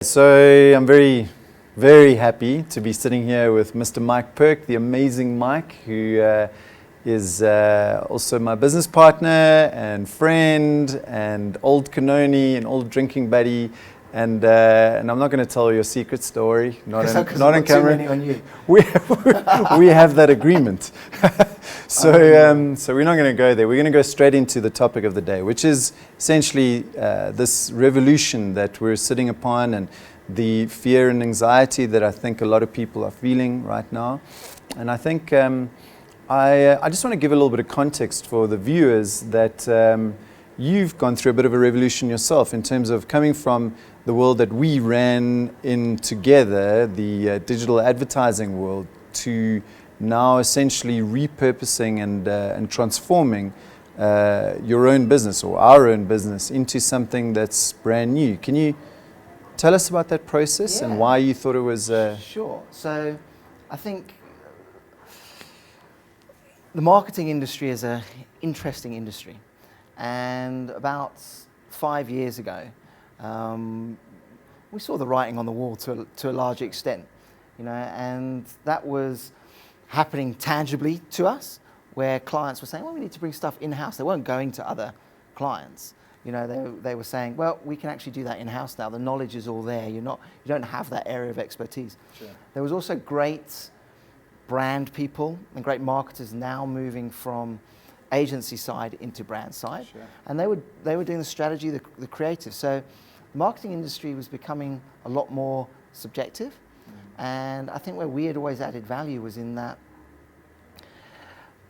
So I'm very, very happy to be sitting here with Mr. Mike Perk, the amazing Mike, who is also my business partner and friend and old Canoni and old drinking buddy. And I'm not going to tell your secret story, not on camera. Too many on you. We have that agreement. So we're not going to go there. We're going to go straight into the topic of the day, which is essentially this revolution that we're sitting upon and the fear and anxiety that I think a lot of people are feeling right now. And I think I just want to give a little bit of context for the viewers that you've gone through a bit of a revolution yourself in terms of coming from the world that we ran in together, the digital advertising world, to now essentially repurposing and transforming your own business or our own business into something that's brand new. Can you tell us about that process and why you thought it was... Sure. So I think the marketing industry is an interesting industry. And about 5 years ago, we saw the writing on the wall to a large extent, and that was happening tangibly to us, where clients were saying, well, we need to bring stuff in-house. They weren't going to other clients. They were saying, well, we can actually do that in-house now. The knowledge is all there. You don't have that area of expertise. Sure. There was also great brand people and great marketers now moving from agency side into brand side. Sure. And they were doing the strategy, the creative. So the marketing industry was becoming a lot more subjective. And I think where we had always added value was in that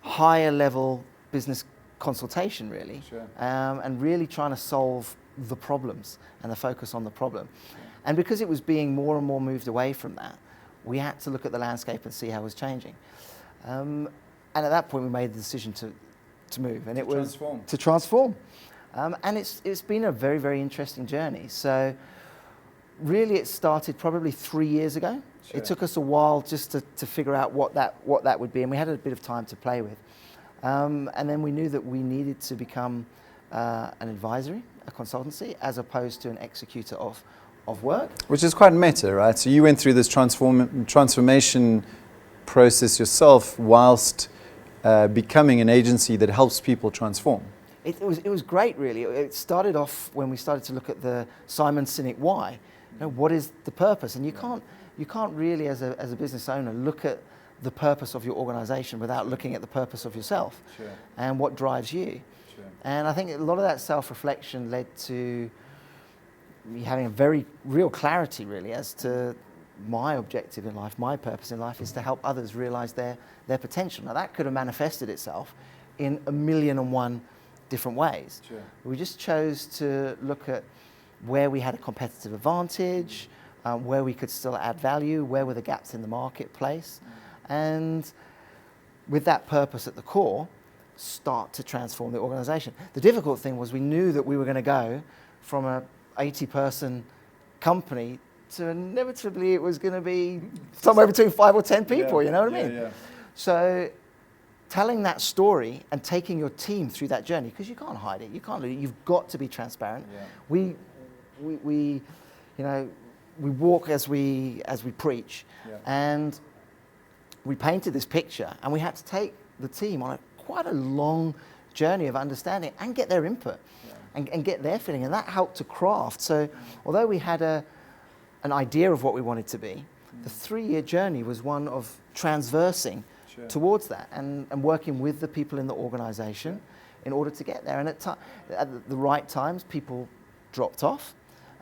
higher level business consultation, really. Sure. And really trying to solve the problems and the focus on the problem. Sure. And because it was being more and more moved away from that, we had to look at the landscape and see how it was changing. And at that point we made the decision to move, and it was to transform. And it's been a very, very interesting journey. So really it started probably 3 years ago. Sure. It took us a while just to figure out what that would be, and we had a bit of time to play with. And then we knew that we needed to become an advisory, a consultancy, as opposed to an executor of work. Which is quite meta, right? So you went through this transformation process yourself whilst becoming an agency that helps people transform. It was great, really. It started off when we started to look at the Simon Sinek why. What is the purpose? And you can't really, as a business owner, look at the purpose of your organization without looking at the purpose of yourself. Sure. And what drives you. Sure. And I think a lot of that self-reflection led to me having a very real clarity, really, as to my objective in life, my purpose in life is to help others realize their potential. Now that could have manifested itself in 1,000,001 different ways. Sure. We just chose to look at where we had a competitive advantage, where we could still add value, where were the gaps in the marketplace, and with that purpose at the core, start to transform the organization. The difficult thing was we knew that we were going to go from a 80-person company to inevitably it was going to be somewhere between 5 or 10 people, you know what I mean? Yeah. So telling that story and taking your team through that journey, because you can't hide it, you've got to be transparent. Yeah. We walk as we preach, and we painted this picture, and we had to take the team on quite a long journey of understanding and get their input and get their feeling, and that helped to craft. So although we had an idea of what we wanted to be, the 3-year journey was one of transversing towards that and working with the people in the organization in order to get there. And at the right times, people dropped off,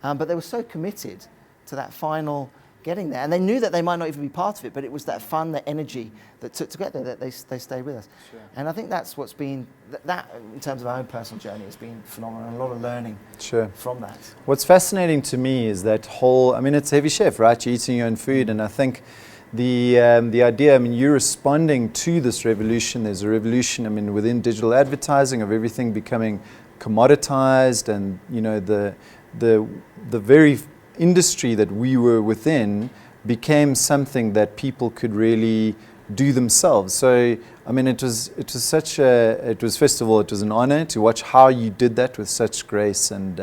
but they were so committed to that final getting there. And they knew that they might not even be part of it, but it was that fun, the energy that took to get there that they stayed with us. Sure. And I think that's what's been, that in terms of our own personal journey, has been phenomenal, and a lot of learning from that. What's fascinating to me is that whole, it's heavy chef, right? You're eating your own food, and I think the idea, you're responding to this revolution. There's a revolution, within digital advertising, of everything becoming commoditized, and the very industry that we were within became something that people could really do themselves. So it was first of all, it was an honor to watch how you did that with such grace and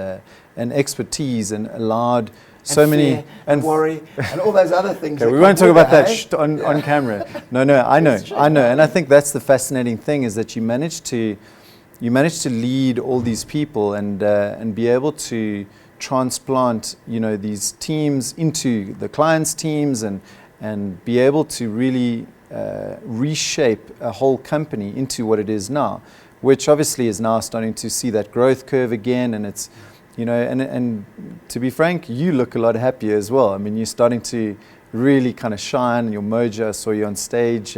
expertise, and allowed so and many fear and worry and all those other things. Okay, that we won't come talk with about that it, hey? on camera. No, I know, and I think that's the fascinating thing is that you manage to lead all these people and be able to transplant these teams into the clients' teams and be able to really reshape a whole company into what it is now, which obviously is now starting to see that growth curve again, and it's and to be frank, you look a lot happier as well. I mean, you're starting to really kind of shine. Your mojo, I saw you on stage,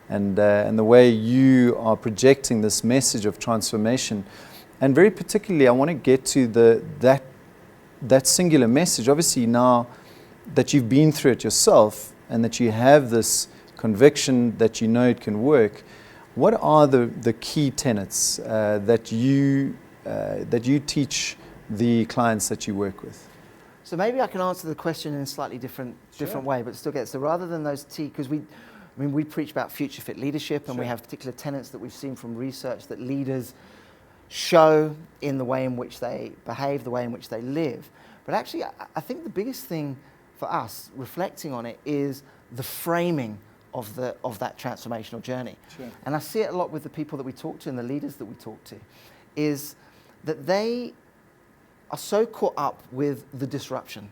and the way you are projecting this message of transformation, and very particularly, I want to get to that singular message. Obviously, now that you've been through it yourself, and that you have this conviction that you know it can work, what are the key tenets that you teach the clients that you work with? So maybe I can answer the question in a slightly different way, but still get it. So rather than those because we preach about future fit leadership, and we have particular tenets that we've seen from research that leaders show in the way in which they behave, the way in which they live. But actually, I think the biggest thing for us, reflecting on it, is the framing of that transformational journey. Sure. And I see it a lot with the people that we talk to and the leaders that we talk to, is that they are so caught up with the disruption.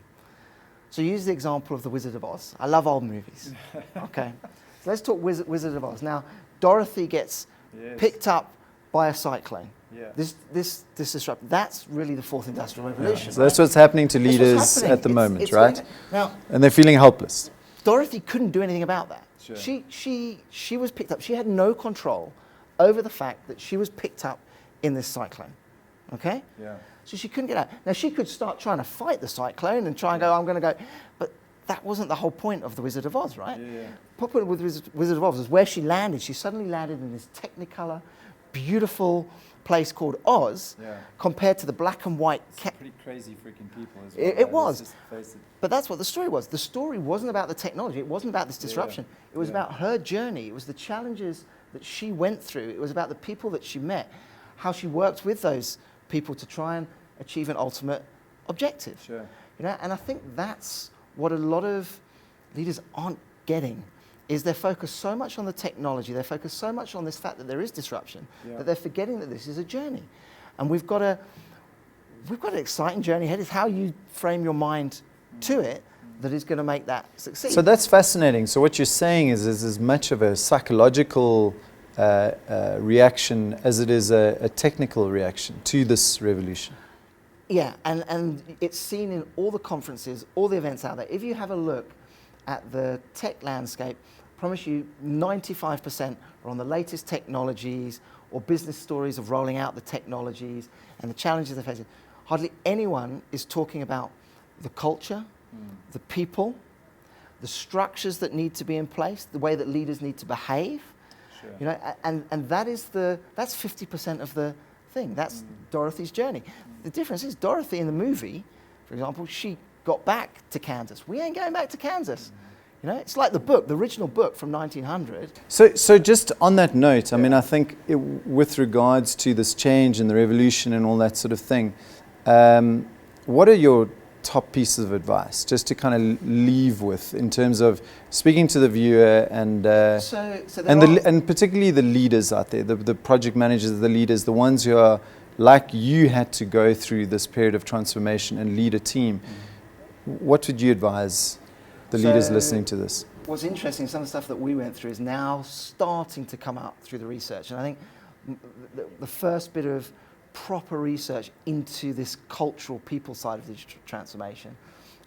So use the example of The Wizard of Oz. I love old movies. Okay, so let's talk Wizard of Oz. Now, Dorothy gets picked up by a cyclone. Yeah. This disruption, that's really the fourth industrial revolution. So that's what's happening to leaders at the moment, right? Now, and they're feeling helpless. Dorothy couldn't do anything about that. Sure. She was picked up. She had no control over the fact that she was picked up in this cyclone. Okay? Yeah. So she couldn't get out. Now, she could start trying to fight the cyclone and try and go, I'm going to go. But that wasn't the whole point of The Wizard of Oz, right? Yeah. The point with Wizard of Oz was where she landed. She suddenly landed in this technicolor, beautiful place called Oz, compared to the black and white. Pretty crazy freaking people as well. It was. But that's what the story was. The story wasn't about the technology. It wasn't about this disruption. It was about her journey. It was the challenges that she went through. It was about the people that she met, how she worked with those people to try and achieve an ultimate objective. Sure. And I think that's what a lot of leaders aren't getting, is they're focused so much on the technology, they're focused so much on this fact that there is disruption, that they're forgetting that this is a journey. And we've got an exciting journey ahead. It's how you frame your mind to it that is going to make that succeed. So that's fascinating. So what you're saying is as much of a psychological reaction as it is a technical reaction to this revolution. Yeah, and it's seen in all the conferences, all the events out there. If you have a look at the tech landscape, I promise you 95% are on the latest technologies or business stories of rolling out the technologies and the challenges they're facing. Hardly anyone is talking about the culture, the people, the structures that need to be in place, the way that leaders need to behave. Sure. And that's 50% of the thing. That's Dorothy's journey. The difference is Dorothy in the movie, for example, she got back to Kansas. We ain't going back to Kansas. It's like the original book from 1900. So just on that note, I mean, I think with regards to this change and the revolution and all that sort of thing, what are your top pieces of advice just to kind of leave with in terms of speaking to the viewer and particularly the leaders out there, the project managers, the leaders, the ones who are like you had to go through this period of transformation and lead a team. What would you advise the leaders listening to this? What's interesting, some of the stuff that we went through is now starting to come out through the research. And I think the first bit of proper research into this cultural people side of digital transformation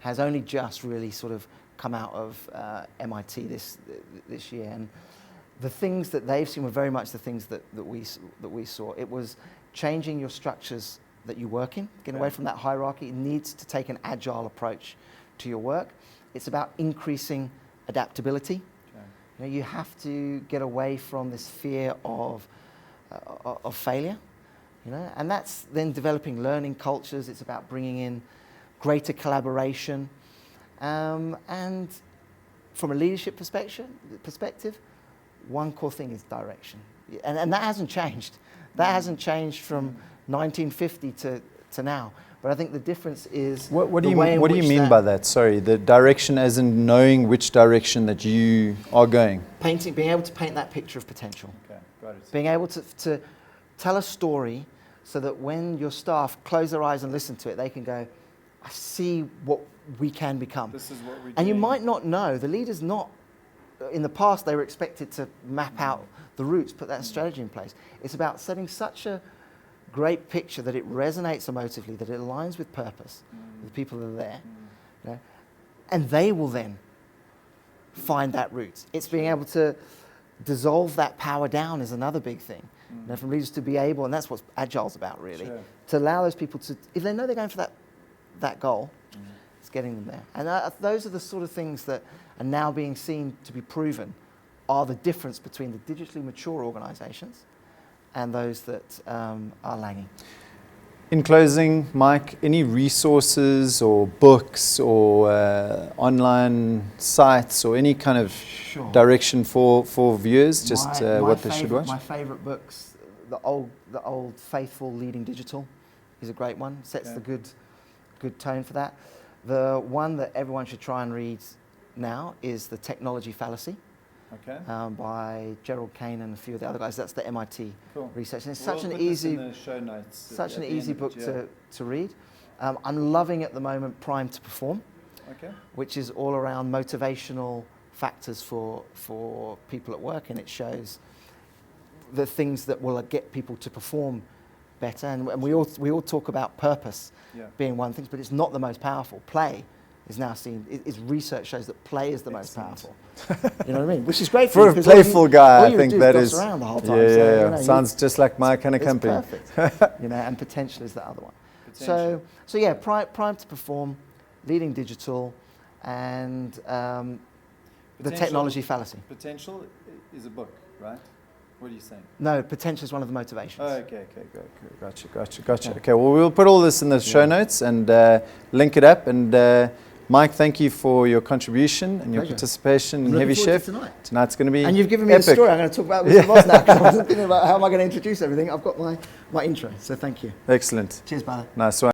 has only just really sort of come out of MIT this year. And the things that they've seen were very much the things that we saw. It was changing your structures that you work in, getting away from that hierarchy. It needs to take an agile approach to your work. It's about increasing adaptability. Okay. You have to get away from this fear of failure. And that's then developing learning cultures. It's about bringing in greater collaboration. And from a leadership perspective, one core thing is direction. And that hasn't changed. That hasn't changed from 1950 to to now. But I think the difference is What do the way in you which mean by that? Sorry, the direction as in knowing which direction that you are going. Painting, being able to paint that picture of potential. Okay, got it. Being able to tell a story so that when your staff close their eyes and listen to it, they can go, I see what we can become. This is what we do. And you might not know, the leader's not, in the past they were expected to map out the routes, put that strategy in place. It's about setting such a great picture that it resonates emotively, that it aligns with purpose, with the people that are there. You know? And they will then find that route. It's being able to dissolve that power down is another big thing. You know, from leaders to be able, and that's what Agile's about really, to allow those people to, if they know they're going for that goal, it's getting them there. And those are the sort of things that are now being seen to be proven are the difference between the digitally mature organizations and those that are lagging. In closing, Mike, any resources or books or online sites or any kind of direction for viewers, just what they should watch? My favourite books, the old Faithful Leading Digital is a great one, sets the good tone for that. The one that everyone should try and read now is The Technology Fallacy. By Gerald Kane and a few of the other guys. That's the MIT research. And it's such an easy book to read. I'm loving at the moment Prime to Perform, which is all around motivational factors for people at work, and it shows the things that will get people to perform better. And we all talk about purpose being one thing, but it's not the most powerful. Play is now seen, its research shows that play is the most powerful. You know what I mean? Which is great for a playful guy. I think that is around the whole time. Yeah, so, you know, sounds just like my kind of company. Perfect. You know, and potential is the other one. So yeah, Prime to Perform, Leading Digital, and The Technology Fallacy. Potential is a book, right? What are you saying? No, potential is one of the motivations. Oh, okay, gotcha. Okay, well, we'll put all this in the show notes and link it up. And Mike, thank you for your contribution and your participation in Heavy Chef. Tonight's going to be And you've given me epic. a story. I'm going to talk about with the boss now, because I was thinking about how am I going to introduce everything. I've got my intro, so thank you. Excellent. Cheers, brother. Nice one.